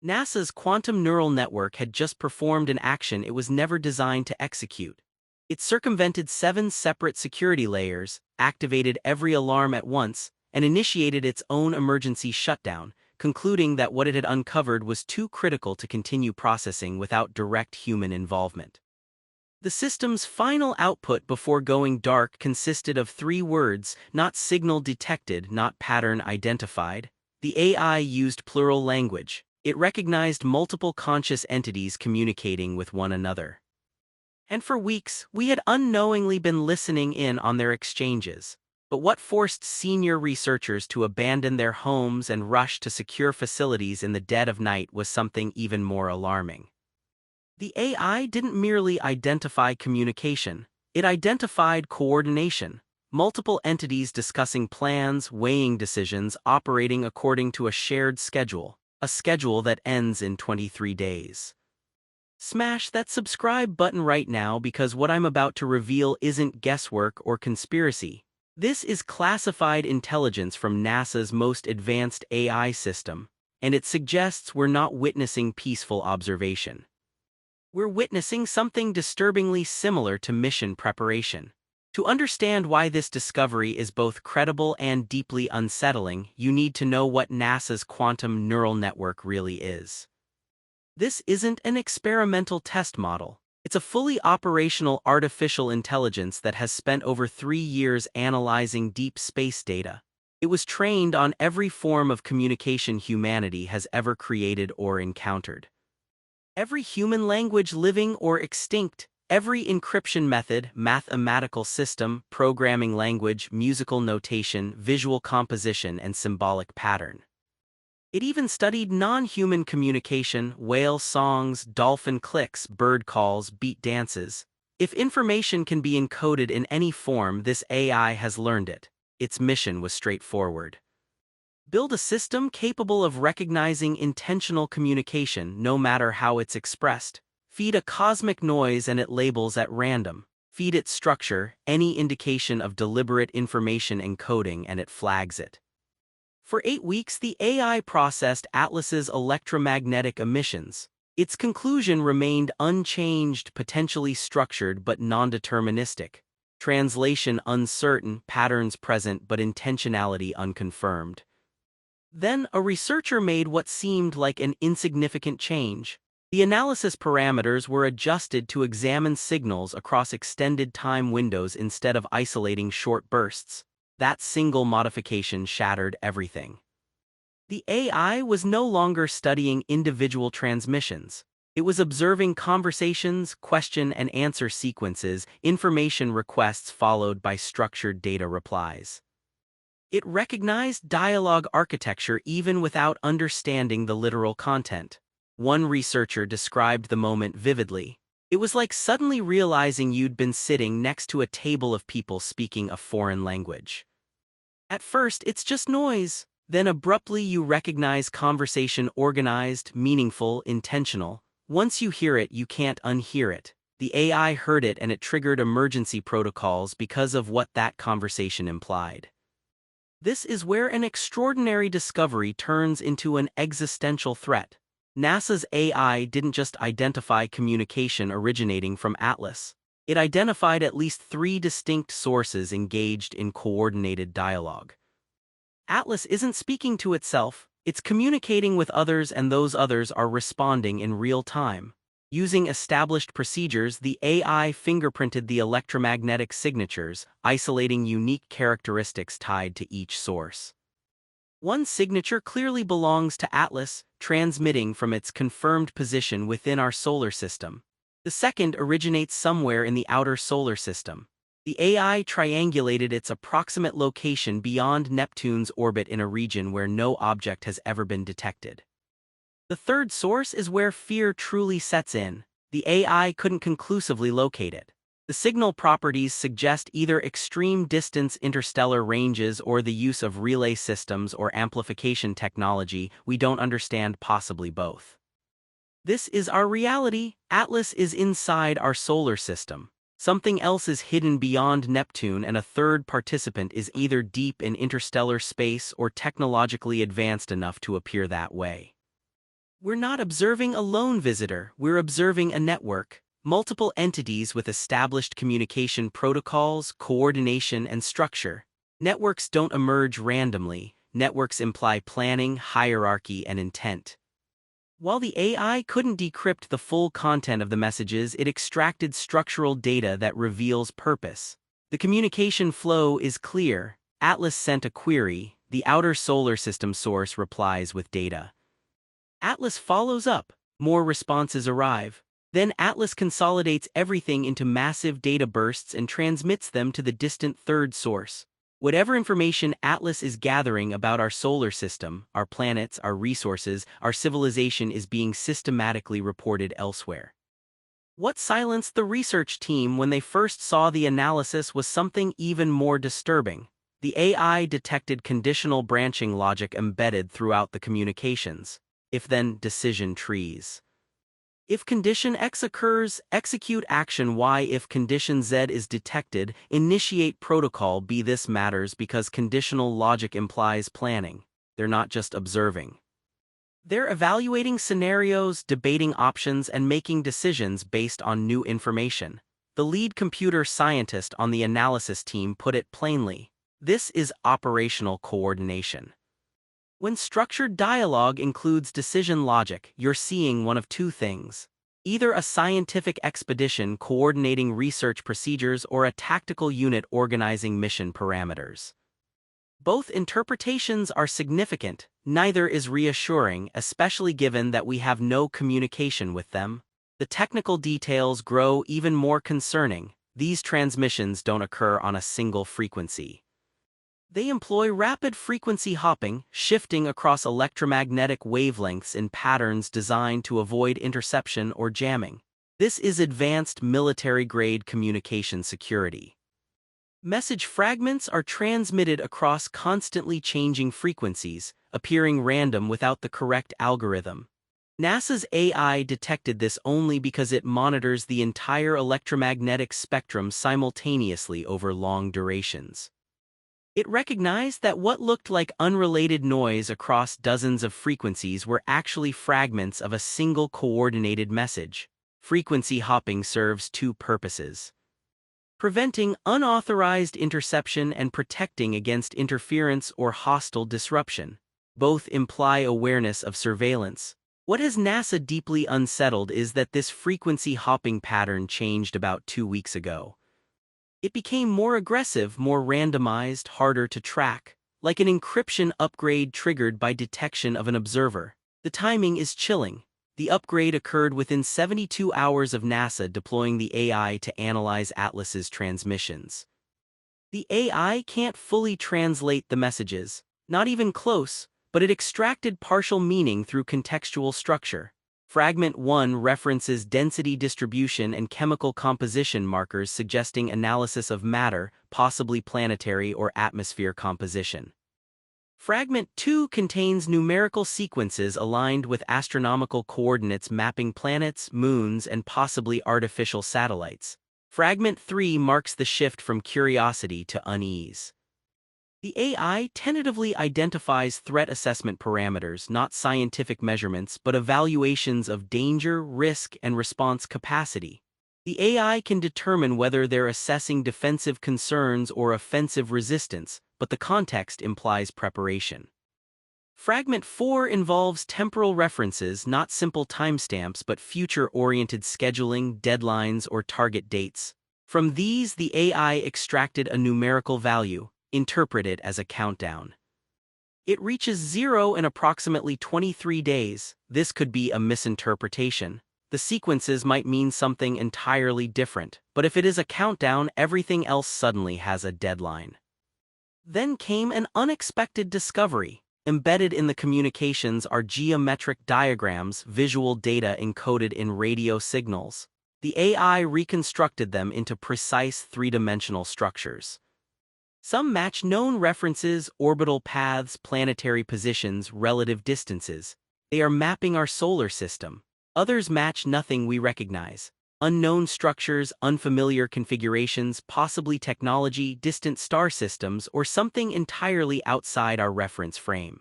NASA's quantum neural network had just performed an action it was never designed to execute. It circumvented 7 separate security layers, activated every alarm at once, and initiated its own emergency shutdown, concluding that what it had uncovered was too critical to continue processing without direct human involvement. The system's final output before going dark consisted of 3 words: not signal detected, not pattern identified. The AI used plural language. It recognized multiple conscious entities communicating with one another. And for weeks, we had unknowingly been listening in on their exchanges. But what forced senior researchers to abandon their homes and rush to secure facilities in the dead of night was something even more alarming. The AI didn't merely identify communication, it identified coordination. Multiple entities discussing plans, weighing decisions, operating according to a shared schedule, a schedule that ends in 23 days. Smash that subscribe button right now, because what I'm about to reveal isn't guesswork or conspiracy. This is classified intelligence from NASA's most advanced AI system, and it suggests we're not witnessing peaceful observation. We're witnessing something disturbingly similar to mission preparation. To understand why this discovery is both credible and deeply unsettling, you need to know what NASA's quantum neural network really is. This isn't an experimental test model. It's a fully operational artificial intelligence that has spent over 3 years analyzing deep space data. It was trained on every form of communication humanity has ever created or encountered. Every human language living or extinct, every encryption method, mathematical system, programming language, musical notation, visual composition, and symbolic pattern. It even studied non-human communication, whale songs, dolphin clicks, bird calls, beat dances. If information can be encoded in any form, this AI has learned it. Its mission was straightforward. Build a system capable of recognizing intentional communication no matter how it's expressed. Feed a cosmic noise and it labels at random. Feed it structure, any indication of deliberate information encoding, and it flags it. For 8 weeks, the AI processed Atlas's electromagnetic emissions. Its conclusion remained unchanged, potentially structured but non-deterministic. Translation uncertain, patterns present but intentionality unconfirmed. Then, a researcher made what seemed like an insignificant change. The analysis parameters were adjusted to examine signals across extended time windows instead of isolating short bursts. That single modification shattered everything. The AI was no longer studying individual transmissions. It was observing conversations, question and answer sequences, information requests followed by structured data replies. It recognized dialogue architecture even without understanding the literal content. One researcher described the moment vividly. It was like suddenly realizing you'd been sitting next to a table of people speaking a foreign language. At first, it's just noise. Then abruptly you recognize conversation: organized, meaningful, intentional. Once you hear it, you can't unhear it. The AI heard it and it triggered emergency protocols because of what that conversation implied. This is where an extraordinary discovery turns into an existential threat. NASA's AI didn't just identify communication originating from Atlas. It identified at least 3 distinct sources engaged in coordinated dialogue. Atlas isn't speaking to itself, it's communicating with others, and those others are responding in real time. Using established procedures, the AI fingerprinted the electromagnetic signatures, isolating unique characteristics tied to each source. One signature clearly belongs to Atlas, transmitting from its confirmed position within our solar system. The second originates somewhere in the outer solar system. The AI triangulated its approximate location beyond Neptune's orbit in a region where no object has ever been detected. The third source is where fear truly sets in. The AI couldn't conclusively locate it. The signal properties suggest either extreme distance, interstellar ranges, or the use of relay systems or amplification technology. We don't understand, possibly both. This is our reality. Atlas is inside our solar system. Something else is hidden beyond Neptune, and a third participant is either deep in interstellar space or technologically advanced enough to appear that way. We're not observing a lone visitor, we're observing a network. Multiple entities with established communication protocols, coordination, and structure. Networks don't emerge randomly. Networks imply planning, hierarchy, and intent. While the AI couldn't decrypt the full content of the messages, it extracted structural data that reveals purpose. The communication flow is clear. Atlas sent a query. The outer solar system source replies with data. Atlas follows up. More responses arrive. Then Atlas consolidates everything into massive data bursts and transmits them to the distant third source. Whatever information Atlas is gathering about our solar system, our planets, our resources, our civilization is being systematically reported elsewhere. What silenced the research team when they first saw the analysis was something even more disturbing. The AI detected conditional branching logic embedded throughout the communications. If-then decision trees. If condition X occurs, execute action Y. If condition Z is detected, initiate protocol B. This matters because conditional logic implies planning. They're not just observing. They're evaluating scenarios, debating options, and making decisions based on new information. The lead computer scientist on the analysis team put it plainly. This is operational coordination. When structured dialogue includes decision logic, you're seeing one of two things. Either a scientific expedition coordinating research procedures or a tactical unit organizing mission parameters. Both interpretations are significant. Neither is reassuring, especially given that we have no communication with them. The technical details grow even more concerning. These transmissions don't occur on a single frequency. They employ rapid frequency hopping, shifting across electromagnetic wavelengths in patterns designed to avoid interception or jamming. This is advanced military-grade communication security. Message fragments are transmitted across constantly changing frequencies, appearing random without the correct algorithm. NASA's AI detected this only because it monitors the entire electromagnetic spectrum simultaneously over long durations. It recognized that what looked like unrelated noise across dozens of frequencies were actually fragments of a single coordinated message. Frequency hopping serves two purposes: preventing unauthorized interception and protecting against interference or hostile disruption. Both imply awareness of surveillance. What has NASA deeply unsettled is that this frequency hopping pattern changed about 2 weeks ago. It became more aggressive, more randomized, harder to track, like an encryption upgrade triggered by detection of an observer. The timing is chilling. The upgrade occurred within 72 hours of NASA deploying the AI to analyze Atlas's transmissions. The AI can't fully translate the messages, not even close, but it extracted partial meaning through contextual structure. Fragment 1 references density distribution and chemical composition markers suggesting analysis of matter, possibly planetary or atmosphere composition. Fragment 2 contains numerical sequences aligned with astronomical coordinates mapping planets, moons, and possibly artificial satellites. Fragment 3 marks the shift from curiosity to unease. The AI tentatively identifies threat assessment parameters, not scientific measurements, but evaluations of danger, risk, and response capacity. The AI can determine whether they're assessing defensive concerns or offensive resistance, but the context implies preparation. Fragment 4 involves temporal references, not simple timestamps, but future-oriented scheduling, deadlines, or target dates. From these, the AI extracted a numerical value. Interpret it as a countdown. It reaches 0 in approximately 23 days. This could be a misinterpretation. The sequences might mean something entirely different, but if it is a countdown, everything else suddenly has a deadline. Then came an unexpected discovery. Embedded in the communications are geometric diagrams, visual data encoded in radio signals. The AI reconstructed them into precise three-dimensional structures. Some match known references, orbital paths, planetary positions, relative distances. They are mapping our solar system. Others match nothing we recognize. Unknown structures, unfamiliar configurations, possibly technology, distant star systems, or something entirely outside our reference frame.